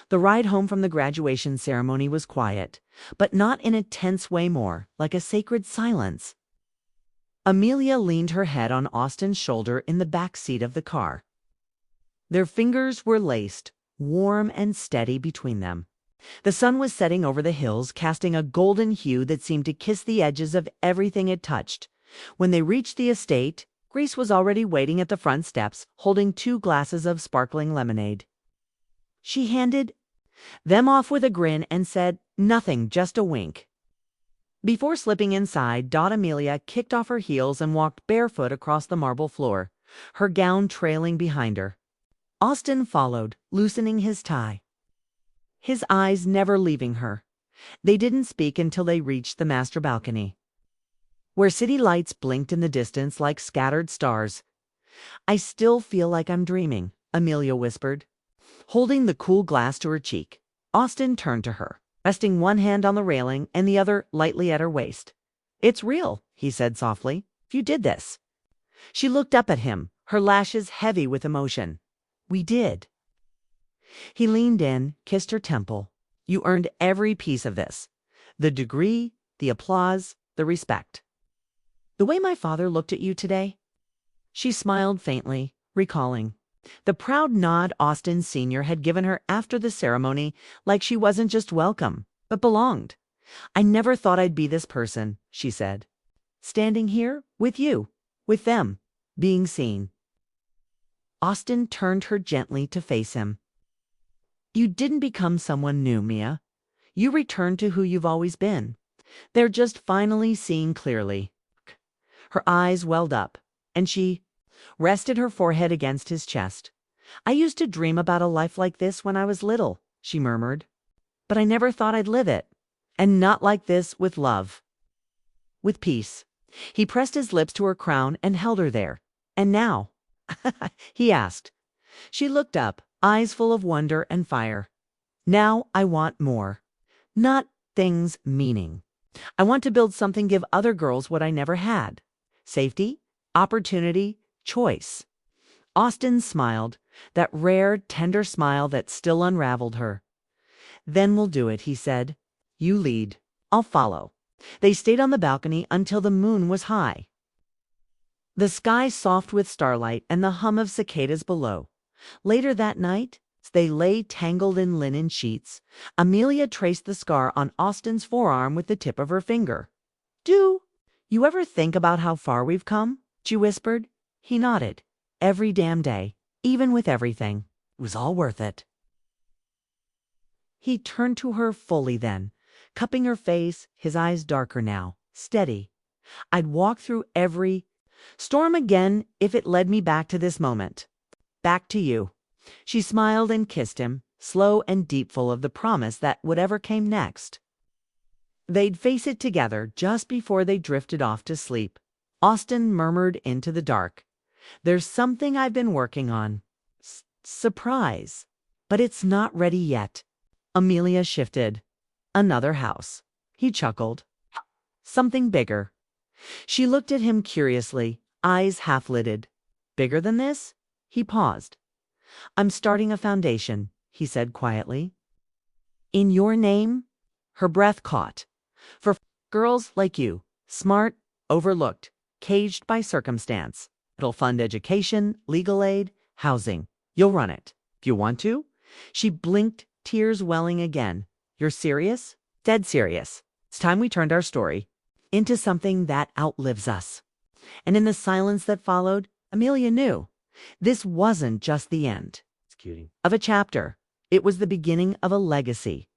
The ride home from the graduation ceremony was quiet, but not in a tense way, more like a sacred silence. Amelia leaned her head on Austin's shoulder in the back seat of the car. Their fingers were laced, warm and steady between them. The sun was setting over the hills, casting a golden hue that seemed to kiss the edges of everything it touched. When they reached the estate, Grace was already waiting at the front steps, holding 2 glasses of sparkling lemonade. She handed them off with a grin and said, "Nothing, just a wink." Before slipping inside, Amelia kicked off her heels and walked barefoot across the marble floor, her gown trailing behind her. Austin followed, loosening his tie, his eyes never leaving her. They didn't speak until they reached the master balcony, where city lights blinked in the distance like scattered stars. "I still feel like I'm dreaming," Amelia whispered, holding the cool glass to her cheek. Austin turned to her, resting one hand on the railing and the other lightly at her waist. "It's real," he said softly. "You did this." She looked up at him, her lashes heavy with emotion. "We did." He leaned in, kissed her temple. "You earned every piece of this. The degree, the applause, the respect. The way my father looked at you today." She smiled faintly, recalling the proud nod Austin Sr. had given her after the ceremony, like she wasn't just welcome, but belonged. "I never thought I'd be this person," she said. "Standing here, with you, with them, being seen." Austin turned her gently to face him. "You didn't become someone new, Mia. You returned to who you've always been. They're just finally seeing clearly." Her eyes welled up, and she rested her forehead against his chest. "I used to dream about a life like this when I was little," she murmured. "But I never thought I'd live it. And not like this, with love. With peace." He pressed his lips to her crown and held her there. "And now?" he asked. She looked up, eyes full of wonder and fire. "Now I want more. Not things, meaning. I want to build something, give other girls what I never had. Safety, opportunity, choice." Austin smiled, that rare, tender smile that still unraveled her. "Then we'll do it," he said. "You lead. I'll follow." They stayed on the balcony until the moon was high, the sky soft with starlight and the hum of cicadas below. Later that night, as they lay tangled in linen sheets, Amelia traced the scar on Austin's forearm with the tip of her finger. "Do you ever think about how far we've come?" she whispered. He nodded. "Every damn day, even with everything. It was all worth it." He turned to her fully then, cupping her face, his eyes darker now, steady. "I'd walk through every storm again if it led me back to this moment. Back to you." She smiled and kissed him, slow and deep, full of the promise that whatever came next, they'd face it together. Just before they drifted off to sleep, Austin murmured into the dark, "There's something I've been working on. Surprise. But it's not ready yet." Amelia shifted. "Another house." He chuckled. "Something bigger." She looked at him curiously, eyes half-lidded. "Bigger than this?" He paused. "I'm starting a foundation," he said quietly. "In your name?" Her breath caught. "For girls like you, smart, overlooked, caged by circumstance. It'll fund education, legal aid, housing. You'll run it. If you want to." She blinked, tears welling again. "You're serious?" "Dead serious. It's time we turned our story into something that outlives us." And in the silence that followed, Amelia knew this wasn't just the end of a chapter. It was the beginning of a legacy.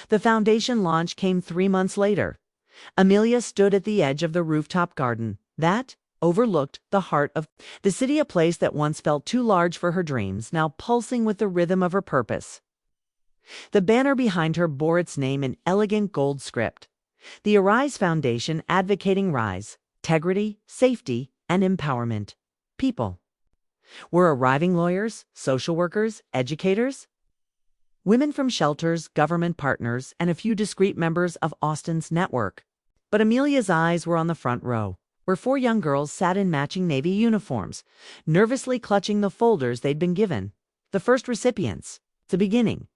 The foundation launch came 3 months later. Amelia stood at the edge of the rooftop garden that overlooked the heart of the city, a place that once felt too large for her dreams, now pulsing with the rhythm of her purpose. The banner behind her bore its name in elegant gold script. The Arise Foundation, advocating rise, integrity, safety, and empowerment. People were arriving: lawyers, social workers, educators, women from shelters, government partners, and a few discreet members of Austin's network. But Amelia's eyes were on the front row, where 4 young girls sat in matching navy uniforms, nervously clutching the folders they'd been given. The first recipients. The beginning.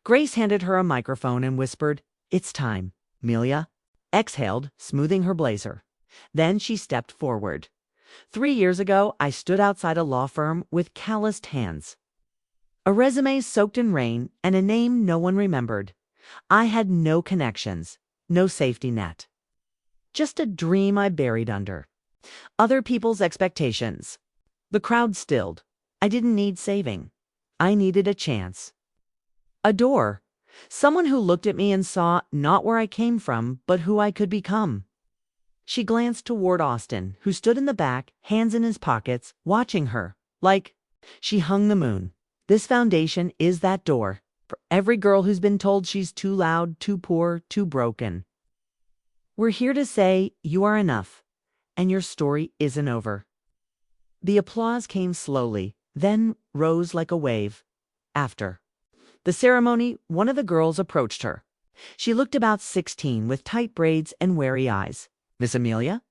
Grace handed her a microphone and whispered, "It's time, Amelia." Exhaled, smoothing her blazer. Then she stepped forward. 3 years ago, I stood outside a law firm with calloused hands. A resume soaked in rain and a name no one remembered. I had no connections, no safety net. Just a dream I buried under other people's expectations. The crowd stilled. I didn't need saving. I needed a chance. A door. Someone who looked at me and saw not where I came from, but who I could become. She glanced toward Austin, who stood in the back, hands in his pockets, watching her. She hung the moon. This foundation is that door. For every girl who's been told she's too loud, too poor, too broken. We're here to say you are enough, and your story isn't over. The applause came slowly, then rose like a wave. After the ceremony, one of the girls approached her. She looked about 16 with tight braids and wary eyes. "Miss Amelia,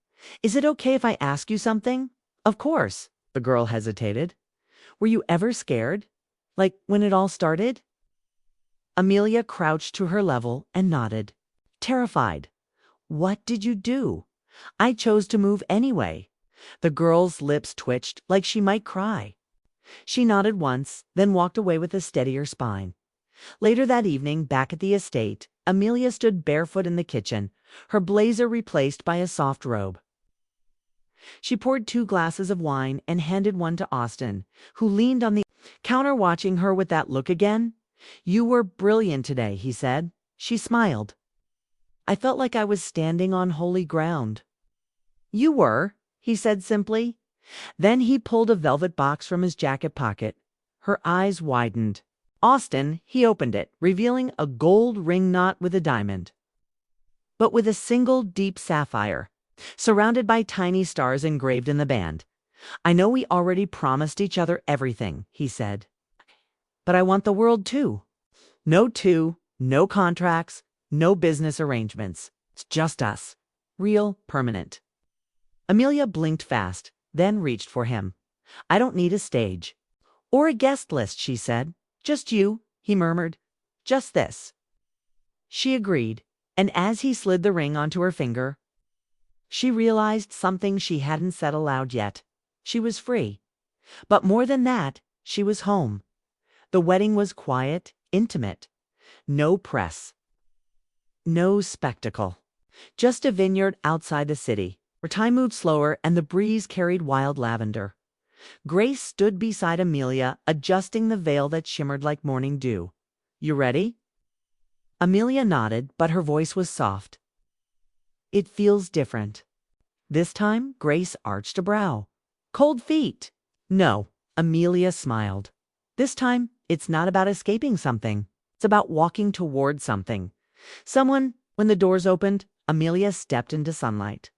is it okay if I ask you something?" "Of course." The girl hesitated. "Were you ever scared? Like when it all started?" Amelia crouched to her level and nodded. "Terrified." "What did you do?" "I chose to move anyway." The girl's lips twitched like she might cry. She nodded once, then walked away with a steadier spine. Later that evening, back at the estate, Amelia stood barefoot in the kitchen, her blazer replaced by a soft robe. She poured 2 glasses of wine and handed one to Austin, who leaned on the counter watching her with that look again. "You were brilliant today," he said. She smiled. "I felt like I was standing on holy ground." "You were," he said simply. Then he pulled a velvet box from his jacket pocket. Her eyes widened. "Austin," he opened it, revealing a gold ring knot with a diamond, but with a single deep sapphire, surrounded by tiny stars engraved in the band. "I know we already promised each other everything," he said, "but I want the world too. No contracts, no business arrangements. It's just us. Real, permanent." Amelia blinked fast, then reached for him. "I don't need a stage or a guest list," she said. "Just you," he murmured. "Just this." She agreed, and as he slid the ring onto her finger, she realized something she hadn't said aloud yet. She was free. But more than that, she was home. The wedding was quiet, intimate. No press. No spectacle. Just a vineyard outside the city, where time moved slower and the breeze carried wild lavender. Grace stood beside Amelia, adjusting the veil that shimmered like morning dew. "You ready?" Amelia nodded, but her voice was soft. "It feels different." This time, Grace arched a brow. "Cold feet." "No." Amelia smiled. "This time, it's not about escaping something. It's about walking toward something. Someone." When the doors opened, Amelia stepped into sunlight.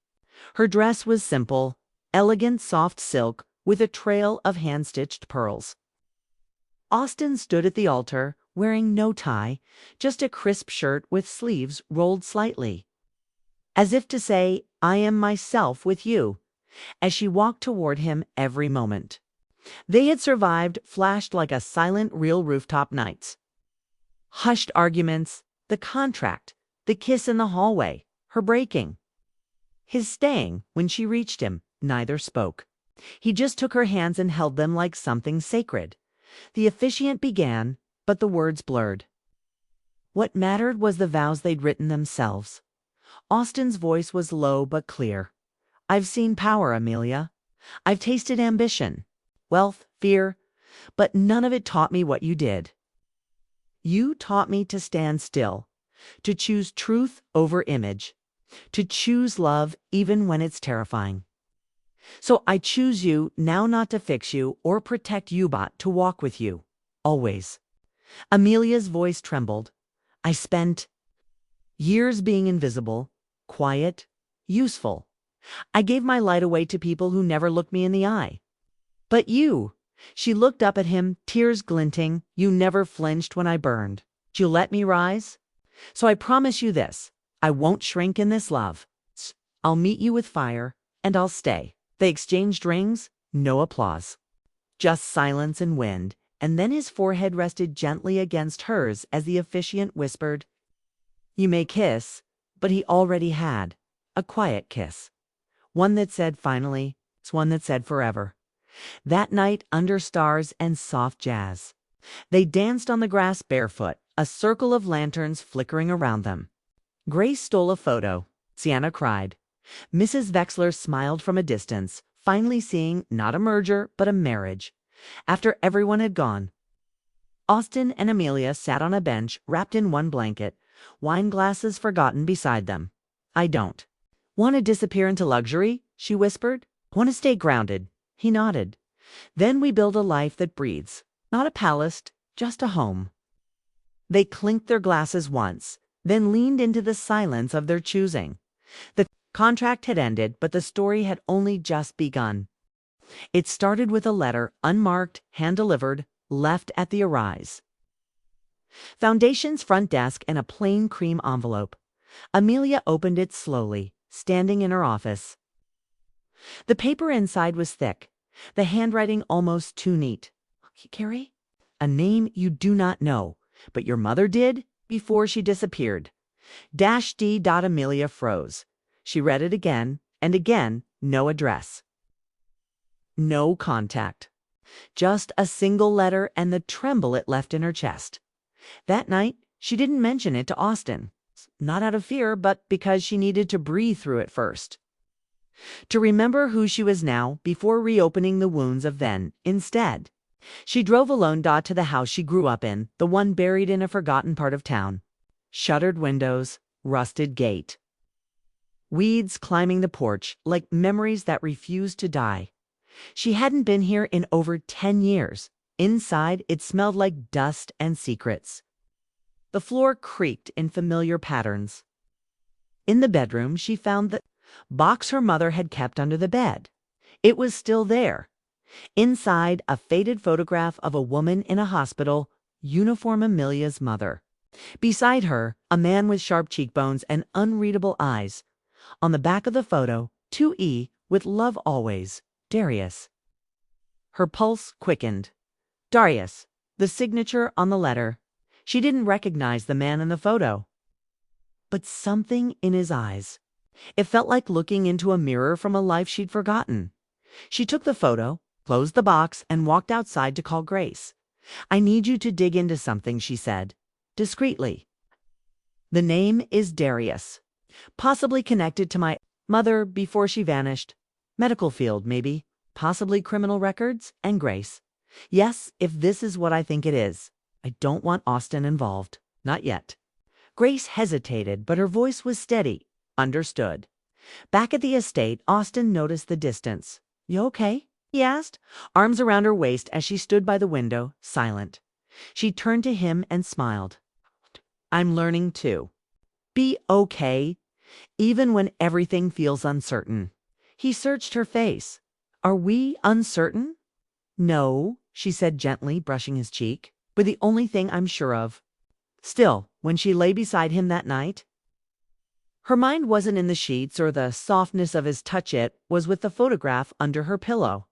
Her dress was simple, elegant soft silk with a trail of hand-stitched pearls. Austin stood at the altar, wearing no tie, just a crisp shirt with sleeves rolled slightly, as if to say, "I am myself with you," as she walked toward him every moment. They had survived, flashed like a silent, real rooftop nights. Hushed arguments, the contract, the kiss in the hallway, her breaking. His staying, when she reached him, neither spoke. He just took her hands and held them like something sacred. The officiant began, but the words blurred. What mattered was the vows they'd written themselves. Austin's voice was low but clear. "I've seen power, Amelia. I've tasted ambition, wealth, fear, but none of it taught me what you did. You taught me to stand still, to choose truth over image, to choose love even when it's terrifying. So I choose you now, not to fix you or protect you, but to walk with you, always." Amelia's voice trembled. "I spent years being invisible, quiet, useful. I gave my light away to people who never looked me in the eye. But you," she looked up at him, tears glinting, "you never flinched when I burned. You let me rise. So I promise you this, I won't shrink in this love. I'll meet you with fire, and I'll stay." They exchanged rings, no applause. Just silence and wind, and then his forehead rested gently against hers as the officiant whispered, "You may kiss," but he already had. A quiet kiss. One that said finally, one that said forever. That night, under stars and soft jazz, they danced on the grass barefoot, a circle of lanterns flickering around them. Grace stole a photo. Sienna cried. Mrs. Vexler smiled from a distance, finally seeing not a merger, but a marriage. After everyone had gone, Austin and Amelia sat on a bench wrapped in one blanket, wine glasses forgotten beside them. "I don't want to disappear into luxury," she whispered. "Want to stay grounded." He nodded. "Then we build a life that breathes. Not a palace, just a home." They clinked their glasses once, then leaned into the silence of their choosing. The contract had ended, but the story had only just begun. It started with a letter, unmarked, hand-delivered, left at the Arise Foundation's front desk and a plain cream envelope. Amelia opened it slowly, standing in her office. The paper inside was thick, the handwriting almost too neat. "Carrie? A name you do not know, but your mother did before she disappeared." -D. Amelia froze. She read it again, and again, no address. No contact. Just a single letter and the tremble it left in her chest. That night, she didn't mention it to Austin. Not out of fear, but because she needed to breathe through it first. To remember who she was now before reopening the wounds of then. Instead, she drove alone to the house she grew up in, the one buried in a forgotten part of town. Shuttered windows, rusted gate. Weeds climbing the porch like memories that refused to die. She hadn't been here in over 10 years. Inside, it smelled like dust and secrets. The floor creaked in familiar patterns. In the bedroom, she found the box her mother had kept under the bed. It was still there. Inside, a faded photograph of a woman in a hospital, uniform Amelia's mother. Beside her, a man with sharp cheekbones and unreadable eyes. On the back of the photo, 2E with "Love Always, Darius." Her pulse quickened. Darius, the signature on the letter. She didn't recognize the man in the photo, but something in his eyes. It felt like looking into a mirror from a life she'd forgotten. She took the photo, closed the box, and walked outside to call Grace. "I need you to dig into something," she said, discreetly. "The name is Darius. Possibly connected to my mother before she vanished. Medical field, maybe. Possibly criminal records and Grace. Yes, if this is what I think it is. I don't want Austin involved. Not yet." Grace hesitated, but her voice was steady. Understood. Back at the estate, Austin noticed the distance. "You okay?" he asked, arms around her waist as she stood by the window, silent. She turned to him and smiled. "I'm learning too. Be okay, even when everything feels uncertain." He searched her face. "Are we uncertain?" "No," she said gently, brushing his cheek. "We're the only thing I'm sure of." Still, when she lay beside him that night, her mind wasn't in the sheets or the softness of his touch. It was with the photograph under her pillow.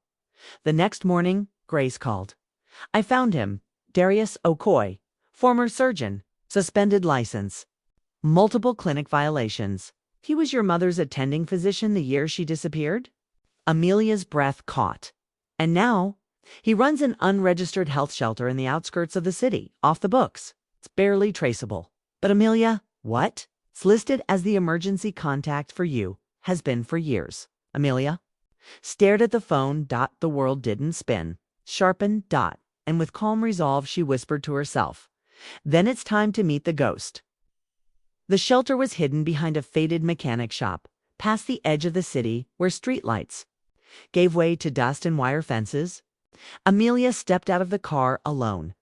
The next morning, Grace called. "I found him. Darius Okoye, former surgeon, suspended license, multiple clinic violations. He was your mother's attending physician the year she disappeared?" Amelia's breath caught. "And now he runs an unregistered health shelter in the outskirts of the city, off the books. It's barely traceable." "But Amelia—" "What? It's listed as the emergency contact for you. Has been for years." Amelia stared at the phone. The world didn't spin. Sharpened. And with calm resolve, she whispered to herself, "Then it's time to meet the ghost." The shelter was hidden behind a faded mechanic shop, past the edge of the city where streetlights gave way to dust and wire fences. Amelia stepped out of the car alone.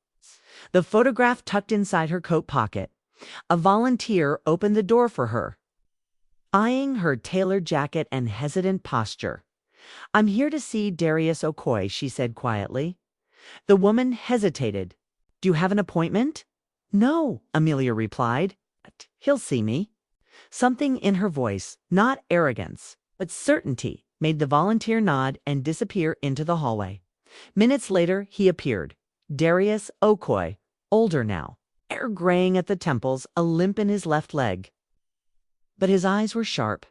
The photograph tucked inside her coat pocket. A volunteer opened the door for her, eyeing her tailored jacket and hesitant posture. "I'm here to see Darius Okoye," she said quietly. The woman hesitated. "Do you have an appointment?" "No," Amelia replied. "But he'll see me." Something in her voice, not arrogance, but certainty, made the volunteer nod and disappear into the hallway. Minutes later, he appeared. Darius Okoye, older now, hair graying at the temples, a limp in his left leg. But his eyes were sharp,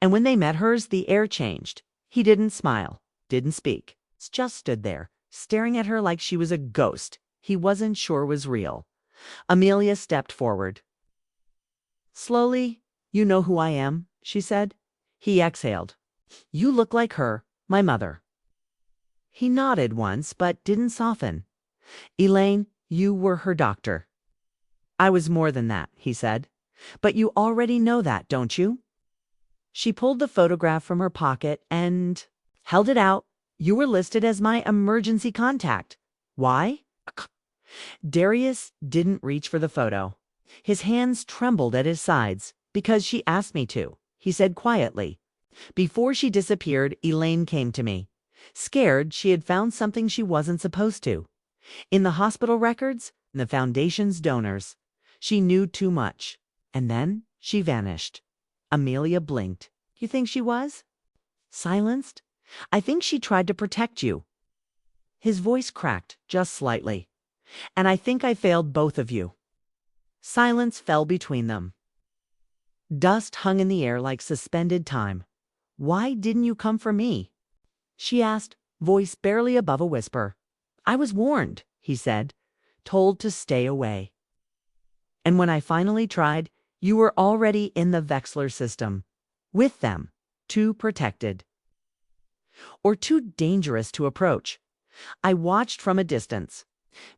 and when they met hers, the air changed. He didn't smile, didn't speak, just stood there, staring at her like she was a ghost he wasn't sure was real. Amelia stepped forward. Slowly, "You know who I am," she said. He exhaled. "You look like her, my mother." He nodded once, but didn't soften. "Elaine, you were her doctor." "I was more than that," he said. "But you already know that, don't you?" She pulled the photograph from her pocket and held it out. "You were listed as my emergency contact. Why?" Darius didn't reach for the photo. His hands trembled at his sides. "Because she asked me to," he said quietly. "Before she disappeared, Elaine came to me, scared she had found something she wasn't supposed to. In the hospital records, in the foundation's donors. She knew too much. And then she vanished." Amelia blinked. "You think she was?" "Silenced? I think she tried to protect you." His voice cracked just slightly. "And I think I failed both of you." Silence fell between them. Dust hung in the air like suspended time. "Why didn't you come for me?" she asked, voice barely above a whisper. "I was warned," he said, "told to stay away. And when I finally tried, you were already in the Wexler system. With them. Too protected. Or too dangerous to approach. I watched from a distance.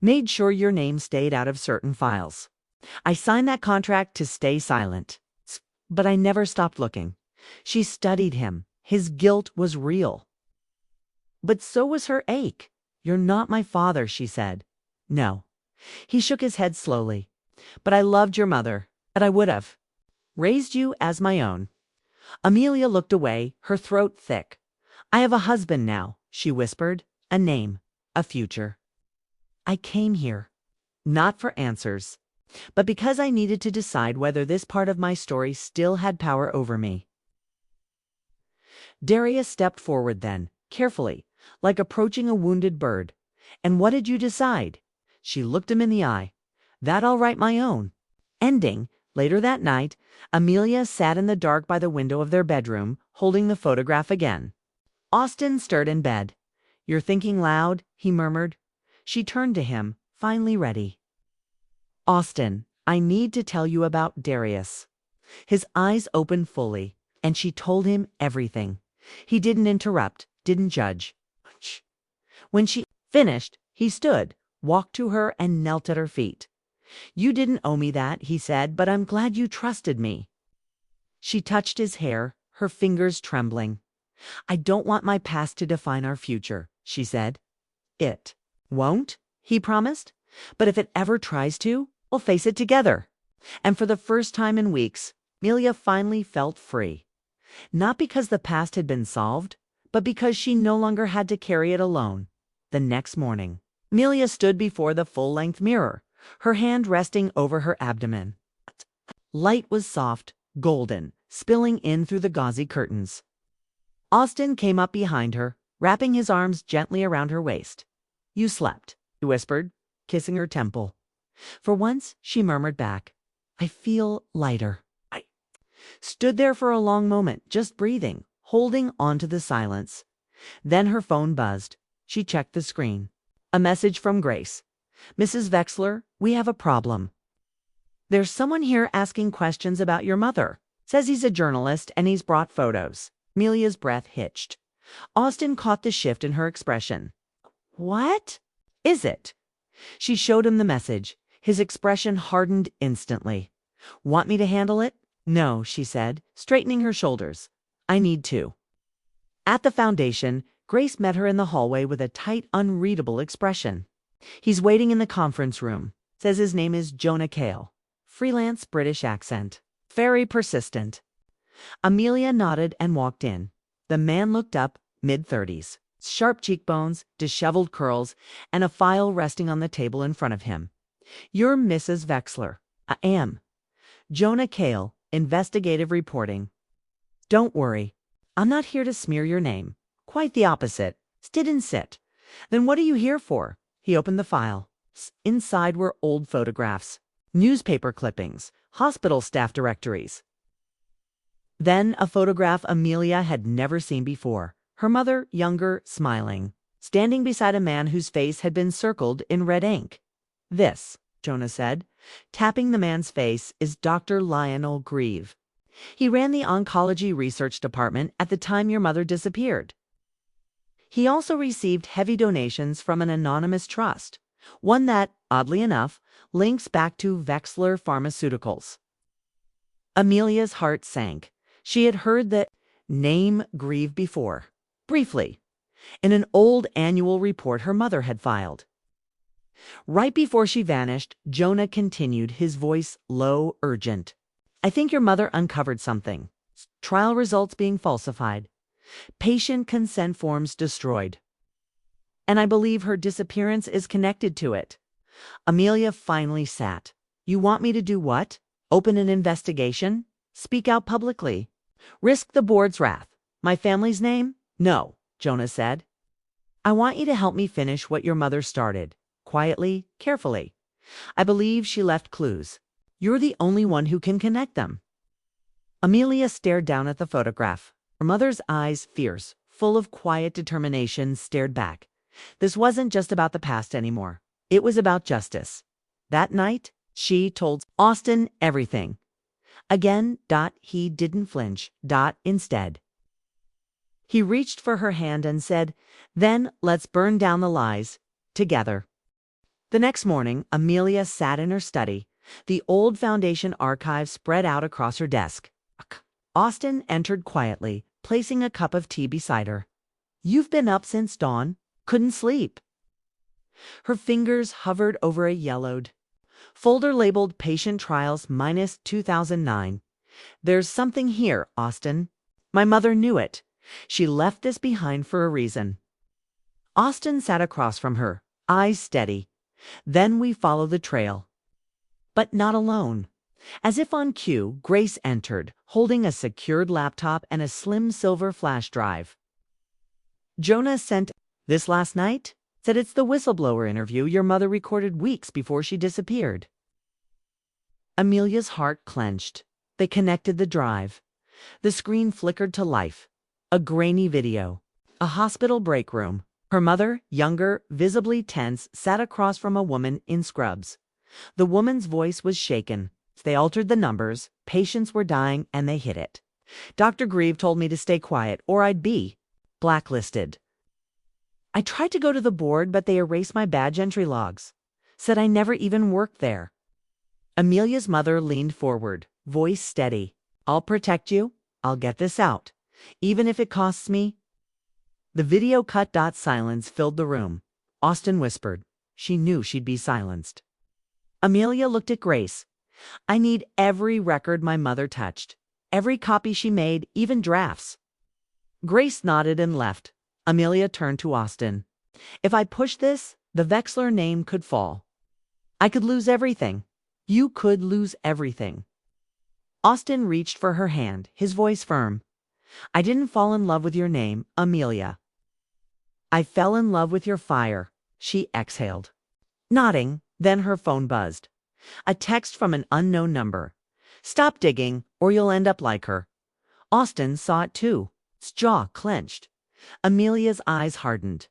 Made sure your name stayed out of certain files. I signed that contract to stay silent. But I never stopped looking." She studied him. His guilt was real. "But so was her ache. You're not my father," she said. "No." He shook his head slowly. "But I loved your mother. That I would have. Raised you as my own." Amelia looked away, her throat thick. "I have a husband now," she whispered. "A name. A future. I came here. Not for answers. But because I needed to decide whether this part of my story still had power over me." Darius stepped forward then, carefully, like approaching a wounded bird. "And what did you decide?" She looked him in the eye. "That I'll write my own." Ending, later that night, Amelia sat in the dark by the window of their bedroom, holding the photograph again. Austin stirred in bed. "You're thinking loud," he murmured. She turned to him, finally ready. "Austin, I need to tell you about Darius." His eyes opened fully, and she told him everything. He didn't interrupt, didn't judge. When she finished, he stood, walked to her, and knelt at her feet. "You didn't owe me that," he said, "but I'm glad you trusted me." She touched his hair, her fingers trembling. "I don't want my past to define our future," she said. "It won't," he promised. "But if it ever tries to, we'll face it together." And for the first time in weeks, Amelia finally felt free. Not because the past had been solved, but because she no longer had to carry it alone. The next morning, Amelia stood before the full-length mirror, her hand resting over her abdomen. Light was soft, golden, spilling in through the gauzy curtains. Austin came up behind her, wrapping his arms gently around her waist. "You slept," he whispered, kissing her temple. For once, she murmured back, "I feel lighter." I stood there for a long moment, just breathing, holding on to the silence. Then her phone buzzed. She checked the screen. A message from Grace. "Mrs. Wexler, we have a problem. There's someone here asking questions about your mother. Says he's a journalist and he's brought photos." Amelia's breath hitched. Austin caught the shift in her expression. "What is it?" She showed him the message. His expression hardened instantly. "Want me to handle it?" "No," she said, straightening her shoulders. "I need to." At the foundation, Grace met her in the hallway with a tight, unreadable expression. "He's waiting in the conference room. Says his name is Jonah Cale. Freelance British accent. Very persistent." Amelia nodded and walked in. The man looked up, mid-30s. Sharp cheekbones, disheveled curls, and a file resting on the table in front of him. "You're Mrs. Wexler." "I am." "Jonah Cale, investigative reporting." "Don't worry. I'm not here to smear your name. Quite the opposite. Sit and sit." "Then what are you here for?" He opened the file. Inside were old photographs, newspaper clippings, hospital staff directories. Then a photograph Amelia had never seen before. Her mother, younger, smiling, standing beside a man whose face had been circled in red ink. "This," Jonah said, tapping the man's face, "is Dr. Lionel Grieve. He ran the oncology research department at the time your mother disappeared. He also received heavy donations from an anonymous trust, one that, oddly enough, links back to Vexler Pharmaceuticals." Amelia's heart sank. She had heard the name Grieve before, briefly, in an old annual report her mother had filed. Right before she vanished, Jonah continued, his voice low, urgent. "I think your mother uncovered something. Trial results being falsified. Patient consent forms destroyed. And I believe her disappearance is connected to it." Amelia finally sat. "You want me to do what? Open an investigation? Speak out publicly? Risk the board's wrath? My family's name? No," Jonah said. "I want you to help me finish what your mother started. Quietly, carefully. I believe she left clues. You're the only one who can connect them." Amelia stared down at the photograph. Her mother's eyes, fierce, full of quiet determination, stared back. This wasn't just about the past anymore. It was about justice. That night, she told Austin everything. Again, he didn't flinch. Instead, he reached for her hand and said, "Then let's burn down the lies, together." The next morning, Amelia sat in her study, the old foundation archive spread out across her desk. Austin entered quietly, placing a cup of tea beside her. "You've been up since dawn? Couldn't sleep?" Her fingers hovered over a yellowed folder labeled Patient Trials -2009. "There's something here, Austin. My mother knew it. She left this behind for a reason." Austin sat across from her, eyes steady. "Then we follow the trail." But not alone. As if on cue, Grace entered, holding a secured laptop and a slim silver flash drive. "Jonah sent this last night? Said it's the whistleblower interview your mother recorded weeks before she disappeared." Amelia's heart clenched. They connected the drive. The screen flickered to life. A grainy video. A hospital break room. Her mother, younger, visibly tense, sat across from a woman in scrubs. The woman's voice was shaken. They altered the numbers. Patients were dying, and they hid it. "Dr. Grieve told me to stay quiet, or I'd be blacklisted. I tried to go to the board, but they erased my badge entry logs. Said I never even worked there." Amelia's mother leaned forward, voice steady. "I'll protect you. I'll get this out, even if it costs me." The video cut. Silence filled the room. Austin whispered. She knew she'd be silenced. Amelia looked at Grace. "I need every record my mother touched. Every copy she made, even drafts." Grace nodded and left. Amelia turned to Austin. "If I push this, the Vexler name could fall. I could lose everything. You could lose everything." Austin reached for her hand, his voice firm. "I didn't fall in love with your name, Amelia. I fell in love with your fire," she exhaled. Nodding, then her phone buzzed. A text from an unknown number. "Stop digging, or you'll end up like her." Austin saw it too. His jaw clenched. Amelia's eyes hardened.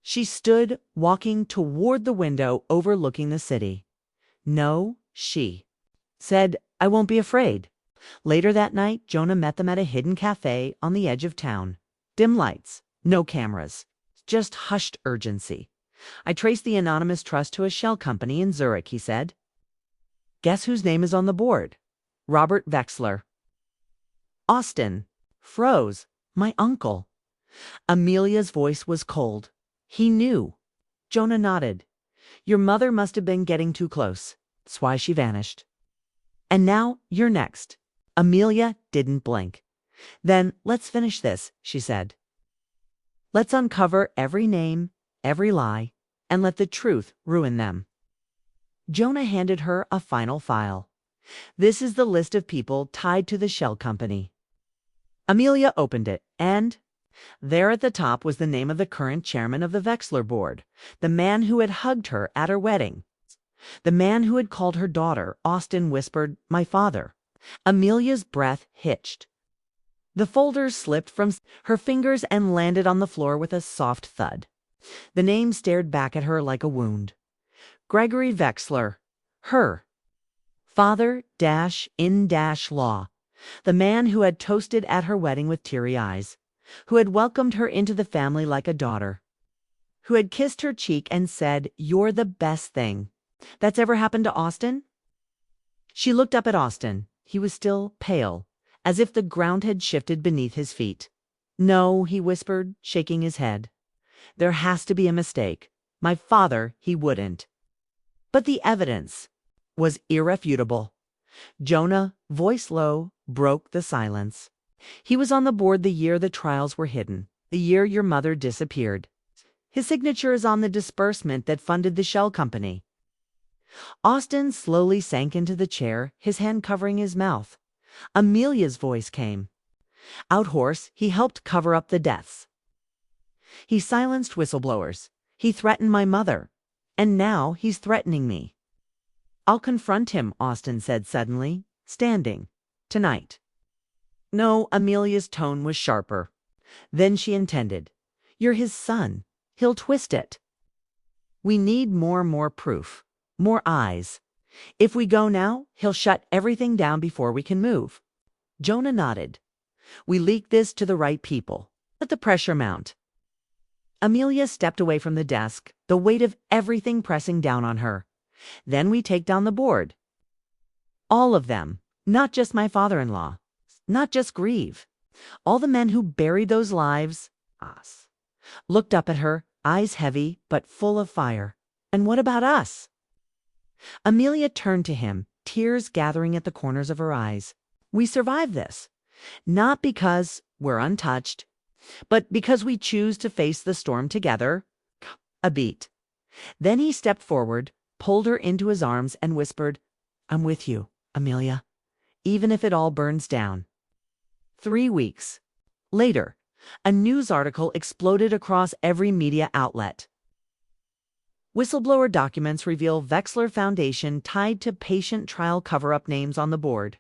She stood, walking toward the window overlooking the city. "No," she said, "I won't be afraid." Later that night, Jonah met them at a hidden cafe on the edge of town. Dim lights, no cameras, just hushed urgency. "I traced the anonymous trust to a shell company in Zurich," he said. "Guess whose name is on the board? Robert Vexler." Austin froze. "My uncle." Amelia's voice was cold. "He knew." Jonah nodded. "Your mother must have been getting too close. That's why she vanished. And now you're next." Amelia didn't blink. "Then let's finish this," she said. "Let's uncover every name, every lie, and let the truth ruin them." Jonah handed her a final file. "This is the list of people tied to the shell company." Amelia opened it, and There at the top was the name of the current chairman of the Wexler board, the man who had hugged her at her wedding. The man who had called her daughter. Austin whispered, "My father." Amelia's breath hitched. The folders slipped from her fingers and landed on the floor with a soft thud. The name stared back at her like a wound. Gregory Wexler. Her father-in-law. The man who had toasted at her wedding with teary eyes, who had welcomed her into the family like a daughter, who had kissed her cheek and said, "You're the best thing that's ever happened to Austin?" She looked up at Austin. He was still pale, as if the ground had shifted beneath his feet. "No," he whispered, shaking his head. "There has to be a mistake. My father, he wouldn't." But the evidence was irrefutable. Jonah, voice low, broke the silence. "He was on the board the year the trials were hidden, the year your mother disappeared. His signature is on the disbursement that funded the shell company." Austin slowly sank into the chair, his hand covering his mouth. Amelia's voice came. Out horse, he helped cover up the deaths. He silenced whistleblowers. He threatened my mother. And now he's threatening me. "I'll confront him," Austin said suddenly, standing. "Tonight." No, Amelia's tone was sharper. Then she intended. "You're his son. He'll twist it. We need more proof. More eyes. If we go now, he'll shut everything down before we can move." Jonah nodded. "We leak this to the right people. Let the pressure mount." Amelia stepped away from the desk, the weight of everything pressing down on her. "Then we take down the board. All of them. Not just my father-in-law. Not just Grieve. All the men who buried those lives." Us. Looked up at her, eyes heavy but full of fire. "And what about us?" Amelia turned to him, tears gathering at the corners of her eyes. "We survive this. Not because we're untouched, but because we choose to face the storm together." A beat. Then he stepped forward, pulled her into his arms, and whispered, "I'm with you, Amelia, even if it all burns down." 3 weeks later, a news article exploded across every media outlet. Whistleblower documents reveal Wexler Foundation tied to patient trial cover-up names on the board.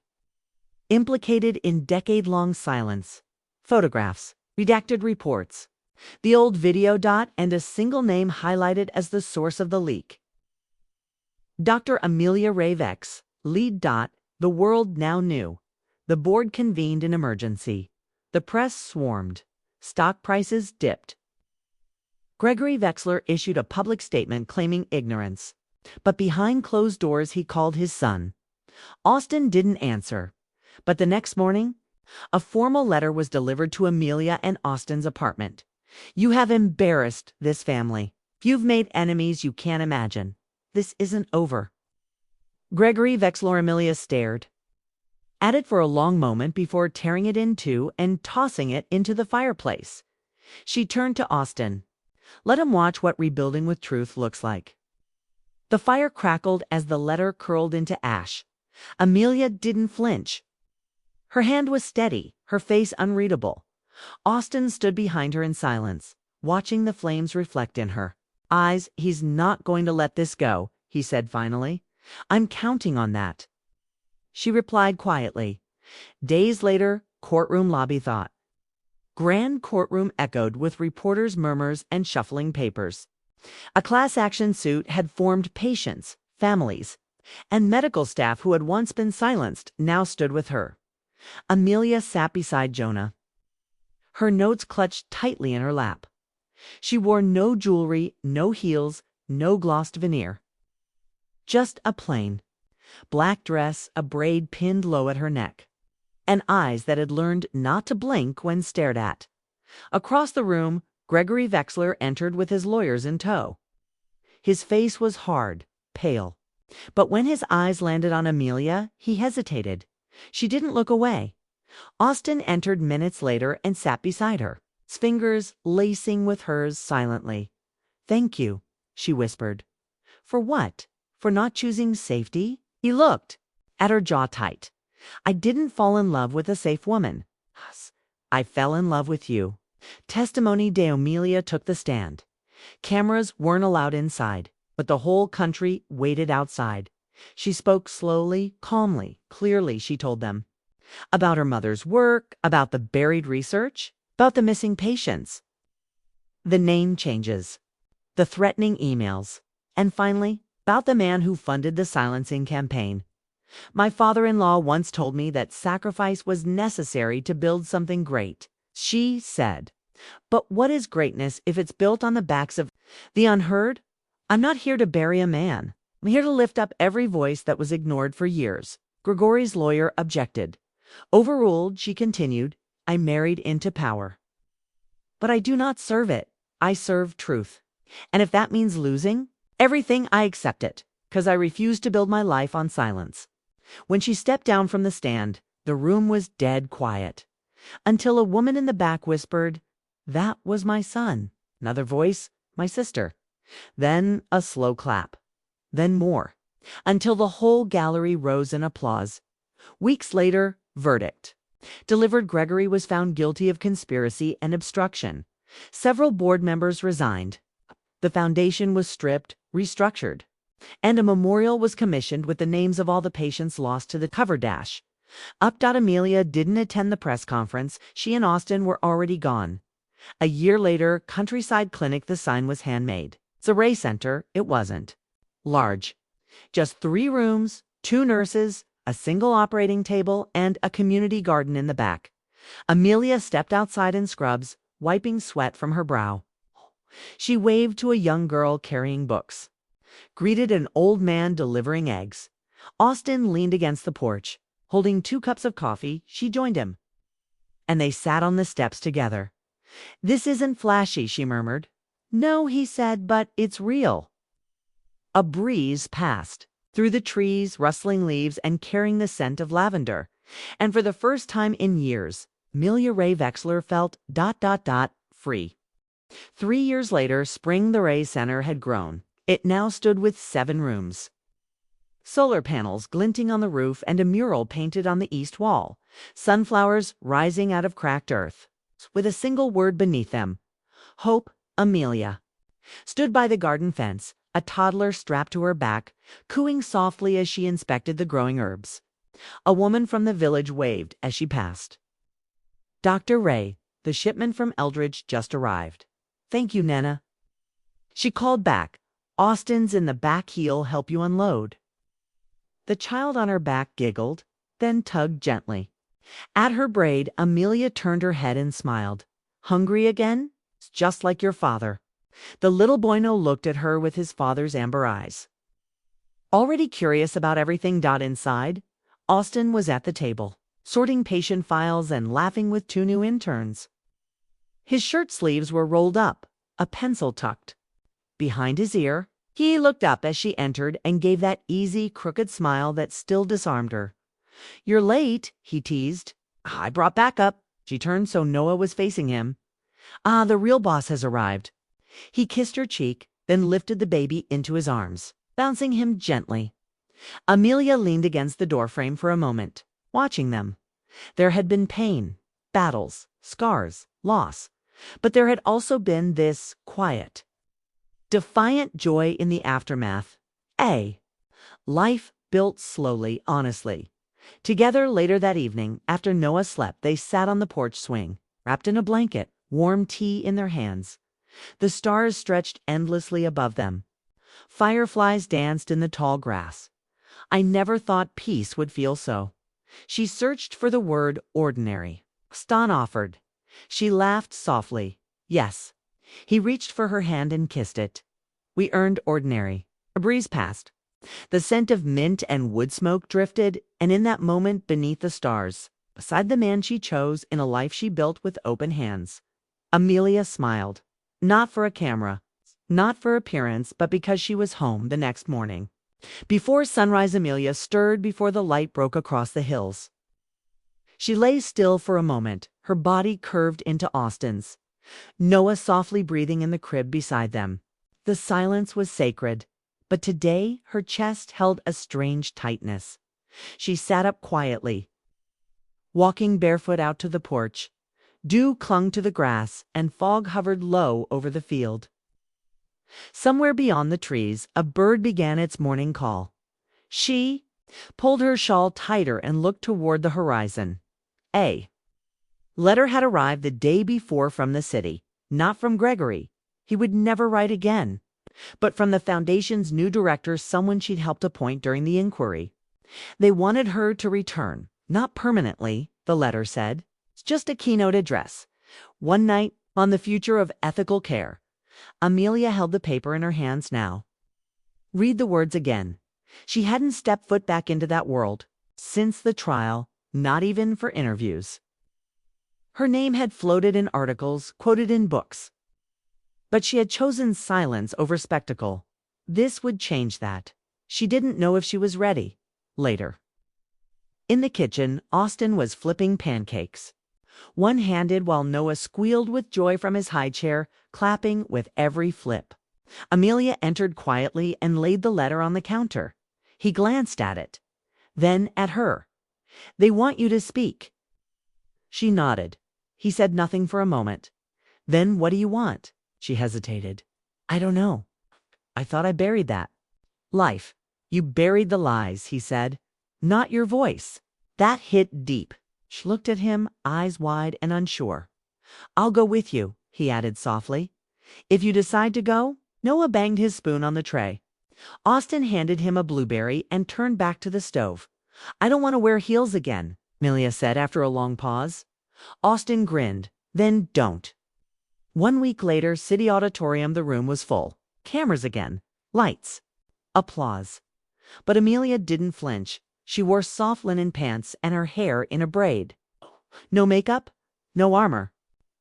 Implicated in decade-long silence. Photographs, redacted reports, the old video dot, and a single name highlighted as the source of the leak. Dr. Amelia Ray Vex, lead dot. The world now knew. The board convened in emergency. The press swarmed. Stock prices dipped. Gregory Wexler issued a public statement claiming ignorance. But behind closed doors he called his son. Austin didn't answer. But the next morning, a formal letter was delivered to Amelia and Austin's apartment. "You have embarrassed this family. You've made enemies you can't imagine. This isn't over." Gregory Wexler. Amelia stared at it for a long moment before tearing it in two and tossing it into the fireplace. She turned to Austin. "Let him watch what rebuilding with truth looks like." The fire crackled as the letter curled into ash. Amelia didn't flinch. Her hand was steady, her face unreadable. Austin stood behind her in silence, watching the flames reflect in her eyes. "He's not going to let this go," he said finally. "I'm counting on that." She replied quietly. Days later, courtroom lobby thought. Grand courtroom echoed with reporters' murmurs and shuffling papers. A class action suit had formed. Patients, families, and medical staff who had once been silenced now stood with her. Amelia sat beside Jonah, her notes clutched tightly in her lap. She wore no jewelry, no heels, no glossed veneer. Just a plain black dress, a braid pinned low at her neck, and eyes that had learned not to blink when stared at. Across the room, Gregory Wexler entered with his lawyers in tow. His face was hard, pale, but when his eyes landed on Amelia, he hesitated. She didn't look away. Austin entered minutes later and sat beside her, his fingers lacing with hers silently. "Thank you," she whispered. "For what? For not choosing safety?" He looked at her jaw tight. "I didn't fall in love with a safe woman. I fell in love with you. Testimony de Amelia took the stand. Cameras weren't allowed inside, but the whole country waited outside. She spoke slowly, calmly, clearly, she told them. About her mother's work, about the buried research, about the missing patients. The name changes, the threatening emails, and finally, about the man who funded the silencing campaign. My father-in-law once told me that sacrifice was necessary to build something great. She said, but what is greatness if it's built on the backs of the unheard? I'm not here to bury a man. I'm here to lift up every voice that was ignored for years. Grigory's lawyer objected. Overruled, she continued, I married into power. But I do not serve it. I serve truth. And if that means losing everything, I accept it, because I refuse to build my life on silence. When she stepped down from the stand, the room was dead quiet, until a woman in the back whispered, that was my son. Another voice, my sister. Then a slow clap. Then more, until the whole gallery rose in applause. Weeks later, verdict. Delivered. Gregory was found guilty of conspiracy and obstruction. Several board members resigned. The foundation was stripped, restructured, and a memorial was commissioned with the names of all the patients lost to the cover dash. Amelia didn't attend the press conference. She and Austin were already gone. A year later, Countryside Clinic, the sign was handmade. It's a Ray Center. It wasn't. Large. Just 3 rooms, 2 nurses, a single operating table, and a community garden in the back. Amelia stepped outside in scrubs, wiping sweat from her brow. She waved to a young girl carrying books. Greeted an old man delivering eggs. Austin leaned against the porch. Holding 2 cups of coffee, she joined him. And they sat on the steps together. This isn't flashy, she murmured. No, he said, but it's real. A breeze passed through the trees, rustling leaves and carrying the scent of lavender. And for the first time in years, Amelia Ray Wexler felt ... free. 3 years later, spring, the Ray Center had grown. It now stood with 7 rooms. Solar panels glinting on the roof and a mural painted on the east wall. Sunflowers rising out of cracked earth, with a single word beneath them. Hope. Amelia stood by the garden fence, a toddler strapped to her back, cooing softly as she inspected the growing herbs. A woman from the village waved as she passed. Dr. Ray, the shipment from Eldridge just arrived. Thank you, Nana. She called back. Austin's in the back, he'll help you unload. The child on her back giggled, then tugged gently. At her braid, Amelia turned her head and smiled. Hungry again? It's just like your father. The little boyno looked at her with his father's amber eyes. Already curious about everything inside, Austin was at the table, sorting patient files and laughing with 2 new interns. His shirt sleeves were rolled up, a pencil tucked behind his ear. He looked up as she entered and gave that easy, crooked smile that still disarmed her. You're late, he teased. I brought backup. She turned so Noah was facing him. The real boss has arrived. He kissed her cheek, then lifted the baby into his arms, bouncing him gently. Amelia leaned against the doorframe for a moment, watching them. There had been pain, battles, scars, loss, but there had also been this quiet, defiant joy in the aftermath. Life built slowly, honestly. Together later that evening, after Noah slept, they sat on the porch swing, wrapped in a blanket, warm tea in their hands. The stars stretched endlessly above them. Fireflies danced in the tall grass. I never thought peace would feel so. She searched for the word ordinary. Stan offered. She laughed softly. Yes. He reached for her hand and kissed it. We earned ordinary. A breeze passed. The scent of mint and wood smoke drifted, and in that moment beneath the stars, beside the man she chose in a life she built with open hands, Amelia smiled. Not for a camera, not for appearance, but because she was home the next morning. Before sunrise, Amelia stirred before the light broke across the hills. She lay still for a moment, her body curved into Austin's. Noah softly breathing in the crib beside them. The silence was sacred, but today her chest held a strange tightness. She sat up quietly, walking barefoot out to the porch. Dew clung to the grass, and fog hovered low over the field. Somewhere beyond the trees, a bird began its morning call. She pulled her shawl tighter and looked toward the horizon. A letter had arrived the day before from the city, not from Gregory. He would never write again, but from the foundation's new director, someone she'd helped appoint during the inquiry. They wanted her to return, not permanently, the letter said. It's just a keynote address. One night on the future of ethical care. Amelia held the paper in her hands now. Read the words again. She hadn't stepped foot back into that world since the trial, not even for interviews. Her name had floated in articles, quoted in books. But she had chosen silence over spectacle. This would change that. She didn't know if she was ready. Later. In the kitchen, Austin was flipping pancakes, one-handed, while Noah squealed with joy from his high chair, clapping with every flip. Amelia entered quietly and laid the letter on the counter. He glanced at it, then at her. They want you to speak. She nodded. He said nothing for a moment. Then what do you want? She hesitated. I don't know. I thought I buried that. Life. You buried the lies, he said. Not your voice. That hit deep. She looked at him, eyes wide and unsure. I'll go with you, he added softly. If you decide to go. Noah banged his spoon on the tray. Austin handed him a blueberry and turned back to the stove. I don't want to wear heels again, Amelia said after a long pause. Austin grinned. Then don't. 1 week later, City Auditorium, the room was full. Cameras again. Lights. Applause. But Amelia didn't flinch. She wore soft linen pants and her hair in a braid. No makeup, no armor,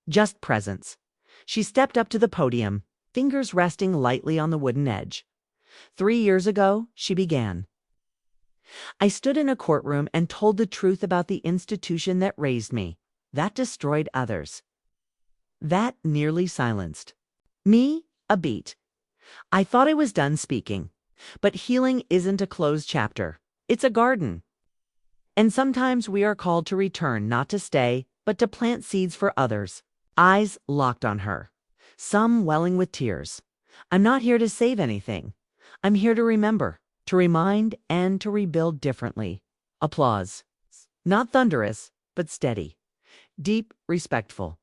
just presence. She stepped up to the podium, fingers resting lightly on the wooden edge. 3 years ago, she began. I stood in a courtroom and told the truth about the institution that raised me. That destroyed others. That nearly silenced me a beat. I thought I was done speaking. But healing isn't a closed chapter. It's a garden. And sometimes we are called to return, not to stay, but to plant seeds for others. Eyes locked on her, some welling with tears. I'm not here to save anything. I'm here to remember, to remind, and to rebuild differently. Applause. Not thunderous, but steady. Deep, respectful.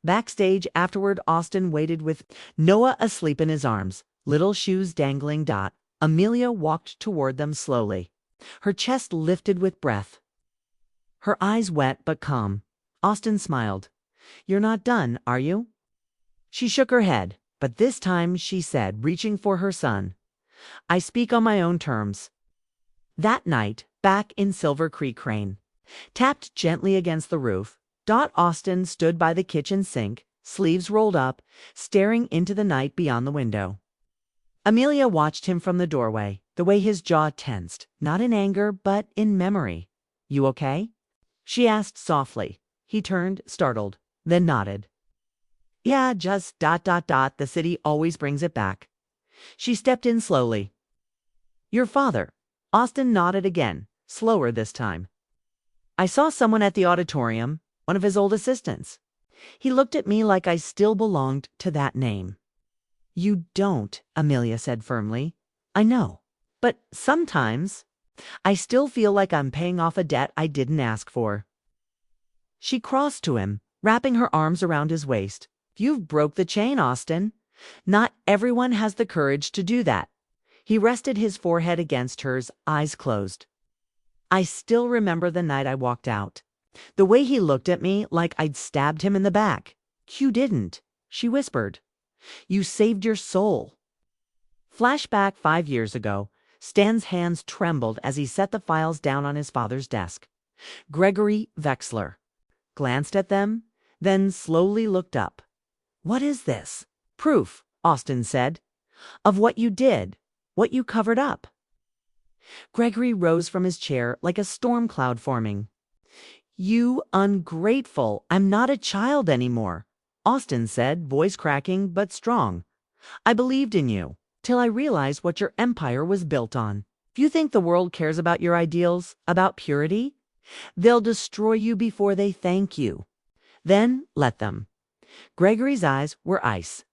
Backstage afterward, Austin waited with Noah asleep in his arms, little shoes dangling. Amelia walked toward them slowly, her chest lifted with breath. Her eyes wet but calm. Austin smiled. You're not done, are you? She shook her head, but this time she said, reaching for her son, I speak on my own terms. That night, back in Silver Creek, Crane tapped gently against the roof. Austin stood by the kitchen sink, sleeves rolled up, staring into the night beyond the window. Amelia watched him from the doorway, the way his jaw tensed, not in anger, but in memory. You okay? She asked softly. He turned, startled, then nodded. Yeah, just ... The city always brings it back. She stepped in slowly. Your father. Austin nodded again, slower this time. I saw someone at the auditorium, one of his old assistants. He looked at me like I still belonged to that name. You don't, Amelia said firmly. I know. But sometimes I still feel like I'm paying off a debt I didn't ask for. She crossed to him, wrapping her arms around his waist. You've broke the chain, Austin. Not everyone has the courage to do that. He rested his forehead against hers, eyes closed. I still remember the night I walked out. The way he looked at me like I'd stabbed him in the back. You didn't, she whispered. You saved your soul. Flashback 5 years ago. Stan's hands trembled as he set the files down on his father's desk. Gregory Wexler glanced at them, then slowly looked up. What is this? Proof, Austin said, of what you did, what you covered up. Gregory rose from his chair like a storm cloud forming. You ungrateful, I'm not a child anymore, Austin said, voice cracking but strong. I believed in you, till I realized what your empire was built on. If you think the world cares about your ideals, about purity, they'll destroy you before they thank you. Then let them. Gregory's eyes were ice.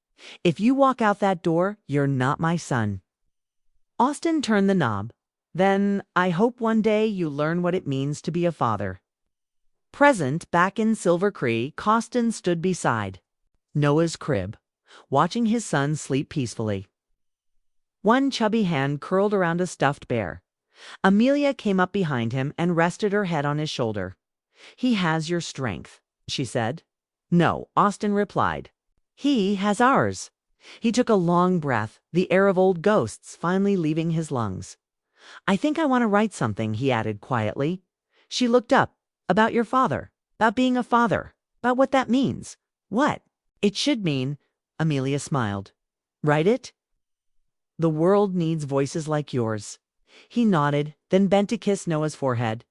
If you walk out that door, you're not my son. Austin turned the knob. Then I hope one day you learn what it means to be a father. Present, back in Silver Creek, Austin stood beside Noah's crib, watching his son sleep peacefully. One chubby hand curled around a stuffed bear. Amelia came up behind him and rested her head on his shoulder. He has your strength, she said. No, Austin replied. He has ours. He took a long breath, the air of old ghosts finally leaving his lungs. I think I want to write something, he added quietly. She looked up. About your father. About being a father. About what that means. What? It should mean, Amelia smiled. Write it? The world needs voices like yours. He nodded, then bent to kiss Noah's forehead.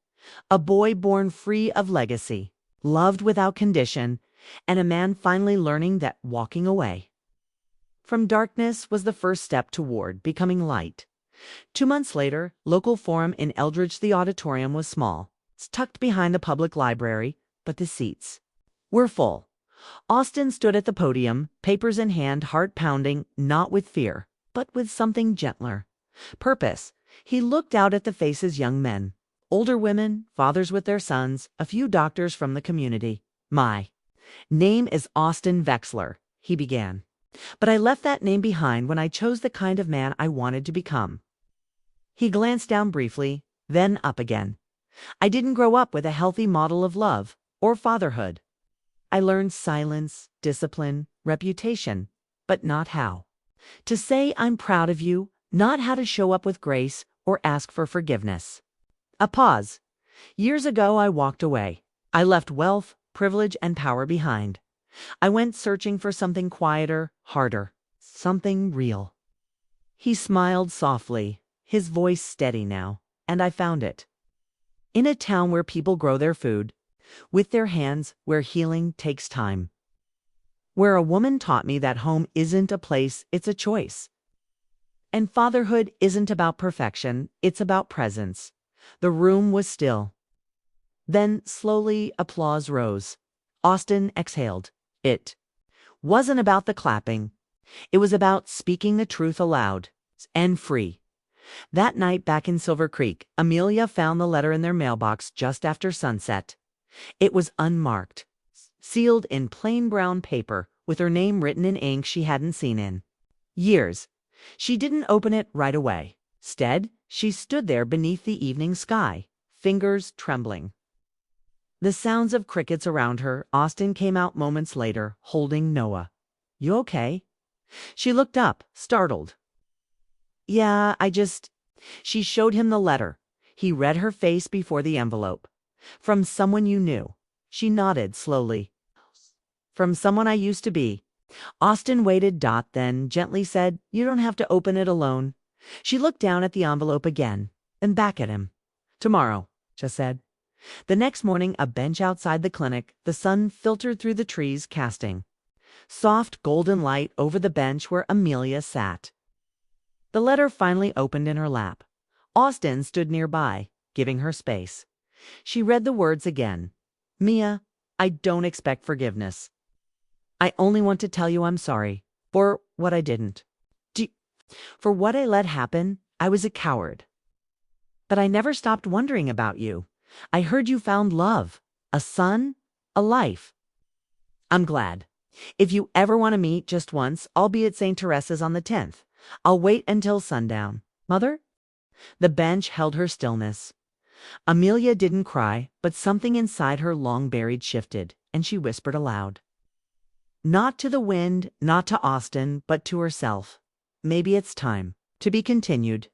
A boy born free of legacy, loved without condition, and a man finally learning that walking away from darkness was the first step toward becoming light. 2 months later, local forum in Eldridge. The auditorium was small. It's tucked behind the public library, but the seats were full. Austin stood at the podium, papers in hand, heart pounding, not with fear, but with something gentler. Purpose. He looked out at the faces young men, older women, fathers with their sons, a few doctors from the community. My name is Austin Wexler, he began. But I left that name behind when I chose the kind of man I wanted to become. He glanced down briefly, then up again. I didn't grow up with a healthy model of love or fatherhood. I learned silence, discipline, reputation, but not how to say I'm proud of you, not how to show up with grace or ask for forgiveness. A pause. Years ago, I walked away. I left wealth, privilege, and power behind. I went searching for something quieter, harder, something real. He smiled softly, his voice steady now, and I found it. In a town where people grow their food, with their hands, where healing takes time. Where a woman taught me that home isn't a place, it's a choice. And fatherhood isn't about perfection, it's about presence. The room was still. Then, slowly, applause rose. Austin exhaled. It wasn't about the clapping. It was about speaking the truth aloud and free. That night back in Silver Creek, Amelia found the letter in their mailbox just after sunset. It was unmarked, sealed in plain brown paper, with her name written in ink she hadn't seen in years. She didn't open it right away. Instead, she stood there beneath the evening sky, fingers trembling. The sounds of crickets around her. Austin came out moments later, holding Noah. You okay? She looked up, startled. Yeah, She showed him the letter. He read her face before the envelope. From someone you knew. She nodded slowly. From someone I used to be. Austin waited, then gently said, You don't have to open it alone. She looked down at the envelope again, and back at him. Tomorrow, she said. The next morning, a bench outside the clinic, the sun filtered through the trees, casting soft golden light over the bench where Amelia sat. The letter finally opened in her lap. Austin stood nearby, giving her space. She read the words again. Mia, I don't expect forgiveness. I only want to tell you I'm sorry for what I didn't. For what I let happen. I was a coward. But I never stopped wondering about you. I heard you found love, a son, a life. I'm glad. If you ever want to meet just once, I'll be at St. Teresa's on the 10th. I'll wait until sundown. Mother? The bench held her stillness. Amelia didn't cry, but something inside her long buried shifted, and she whispered aloud. Not to the wind, not to Austin, but to herself. Maybe it's time. To be continued.